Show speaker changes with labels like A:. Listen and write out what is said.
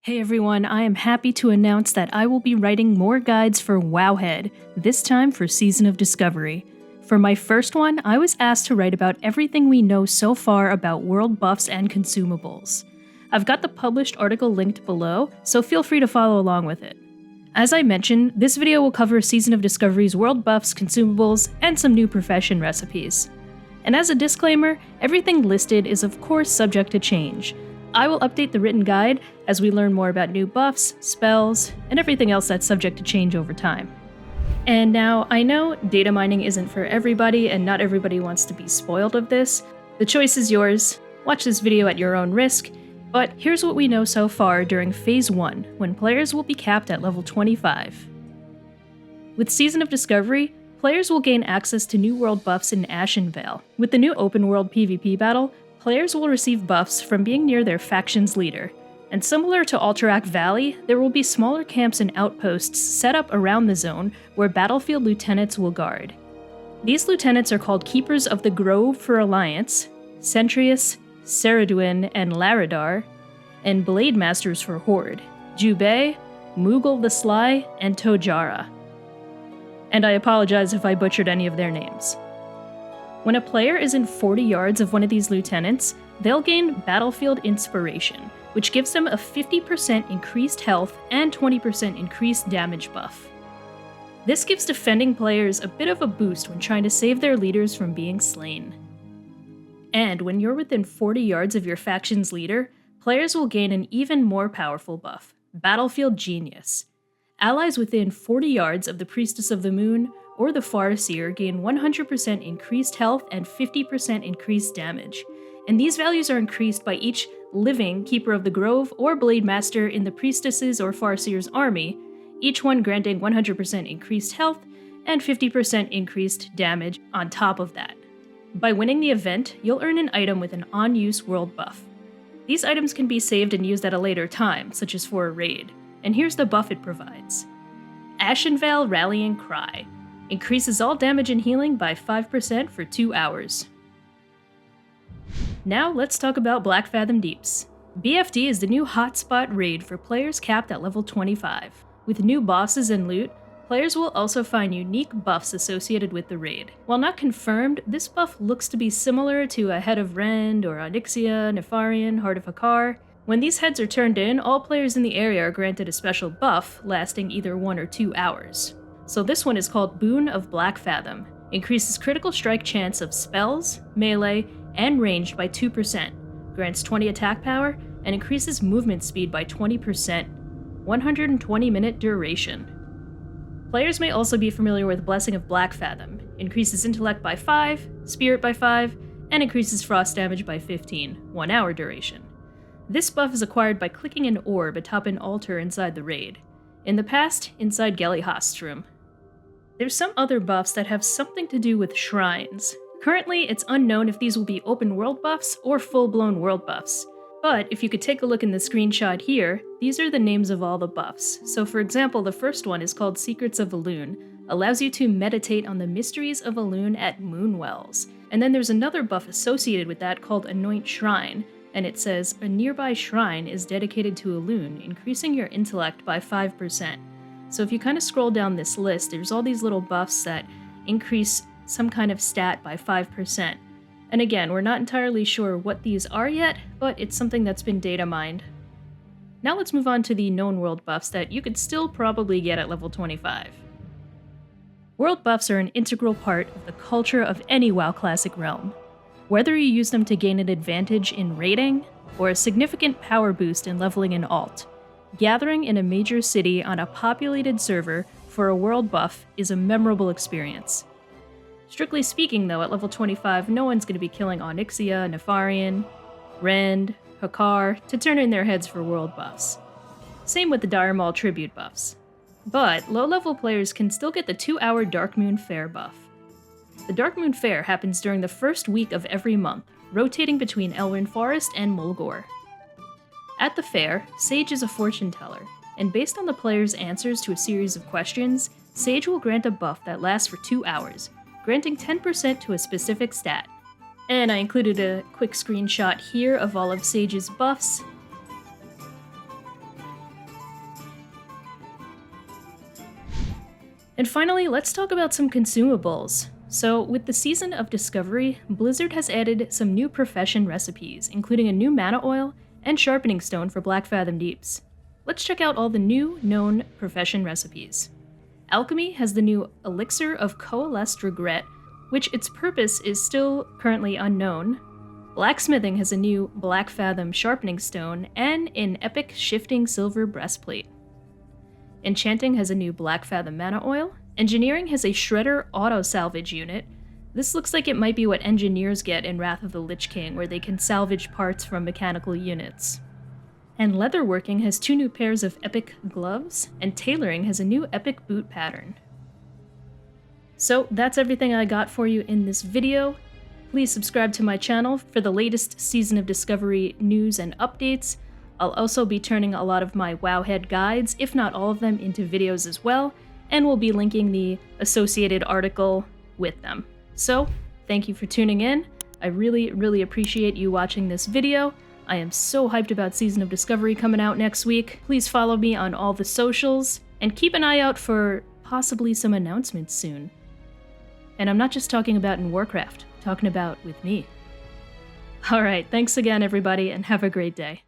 A: Hey everyone, I am happy to announce that I will be writing more guides for Wowhead, this time for Season of Discovery. For my first one, I was asked to write about everything we know so far about world buffs and consumables. I've got the published article linked below, so feel free to follow along with it. As I mentioned, this video will cover Season of Discovery's world buffs, consumables, and some new profession recipes. And as a disclaimer, everything listed is of course subject to change. I will update the written guide as we learn more about new buffs, spells, and everything else that's subject to change over time. And now, I know data mining isn't for everybody and not everybody wants to be spoiled of this. The choice is yours. Watch this video at your own risk, but here's what we know so far during Phase 1, when players will be capped at level 25. With Season of Discovery, players will gain access to new world buffs in Ashenvale. With the new open world PvP battle, players will receive buffs from being near their faction's leader. And similar to Alterac Valley, there will be smaller camps and outposts set up around the zone where battlefield lieutenants will guard. These lieutenants are called Keepers of the Grove for Alliance, Centrius, Ceraduin, and Laradar, and Blade Masters for Horde, Jubei, Moogle the Sly, and Tojara. And I apologize if I butchered any of their names. When a player is in 40 yards of one of these lieutenants, they'll gain Battlefield Inspiration, which gives them a 50% increased health and 20% increased damage buff. This gives defending players a bit of a boost when trying to save their leaders from being slain. And when you're within 40 yards of your faction's leader, players will gain an even more powerful buff, Battlefield Genius. Allies within 40 yards of the Priestess of the Moon or the Farseer gain 100% increased health and 50% increased damage, and these values are increased by each living Keeper of the Grove or Blade Master in the Priestess's or Farseer's army, each one granting 100% increased health and 50% increased damage on top of that. By winning the event, you'll earn an item with an on-use world buff. These items can be saved and used at a later time, such as for a raid, and here's the buff it provides. Ashenvale Rallying Cry. Increases all damage and healing by 5% for 2 hours. Now let's talk about Blackfathom Deeps. BFD is the new hotspot raid for players capped at level 25. With new bosses and loot, players will also find unique buffs associated with the raid. While not confirmed, this buff looks to be similar to a Head of Rend or Onyxia, Nefarian, Heart of Hakar. When these heads are turned in, all players in the area are granted a special buff lasting either 1 or 2 hours. So this one is called Boon of Blackfathom. Increases critical strike chance of spells, melee, and ranged by 2%, grants 20 attack power, and increases movement speed by 20%, 120-minute duration. Players may also be familiar with Blessing of Blackfathom. Increases intellect by 5, spirit by 5, and increases frost damage by 15, 1 hour duration. This buff is acquired by clicking an orb atop an altar inside the raid. In the past, inside Gelihost's room. There's some other buffs that have something to do with shrines. Currently, it's unknown if these will be open world buffs or full-blown world buffs. But if you could take a look in the screenshot here, these are the names of all the buffs. So for example, the first one is called Secrets of Elune, allows you to meditate on the mysteries of Elune at Moonwells. And then there's another buff associated with that called Anointed Shrine, and it says, a nearby shrine is dedicated to Elune, increasing your intellect by 5%. So if you kind of scroll down this list, there's all these little buffs that increase some kind of stat by 5%. And again, we're not entirely sure what these are yet, but it's something that's been data mined. Now let's move on to the known world buffs that you could still probably get at level 25. World buffs are an integral part of the culture of any WoW Classic realm. Whether you use them to gain an advantage in raiding, or a significant power boost in leveling an alt, gathering in a major city on a populated server for a world buff is a memorable experience. Strictly speaking though, at level 25, no one's going to be killing Onyxia, Nefarian, Rend, Hakar to turn in their heads for world buffs. Same with the Dire Maul tribute buffs. But low-level players can still get the 2-hour Darkmoon Faire buff. The Darkmoon Faire happens during the first week of every month, rotating between Elwyn Forest and Mulgore. At the fair, Sage is a fortune teller, and based on the player's answers to a series of questions, Sage will grant a buff that lasts for 2 hours, granting 10% to a specific stat. And I included a quick screenshot here of all of Sage's buffs. And finally, let's talk about some consumables. So, with the Season of Discovery, Blizzard has added some new profession recipes, including a new mana oil and sharpening stone for Blackfathom Deeps. Let's check out all the new known profession recipes. Alchemy has the new Elixir of Coalesced Regret, which its purpose is still currently unknown. Blacksmithing has a new Blackfathom Sharpening Stone and an epic Shifting Silver Breastplate. Enchanting has a new Blackfathom Mana Oil. Engineering has a Shredder Auto Salvage unit. This looks like it might be what engineers get in Wrath of the Lich King, where they can salvage parts from mechanical units. And leatherworking has 2 new pairs of epic gloves, and tailoring has a new epic boot pattern. So that's everything I got for you in this video. Please subscribe to my channel for the latest Season of Discovery news and updates. I'll also be turning a lot of my Wowhead guides, if not all of them, into videos as well, and we'll be linking the associated article with them. So, thank you for tuning in. I really appreciate you watching this video. I am so hyped about Season of Discovery coming out next week. Please follow me on all the socials, and keep an eye out for possibly some announcements soon. And I'm not just talking about in Warcraft, I'm talking about with me. Alright, thanks again everybody, and have a great day.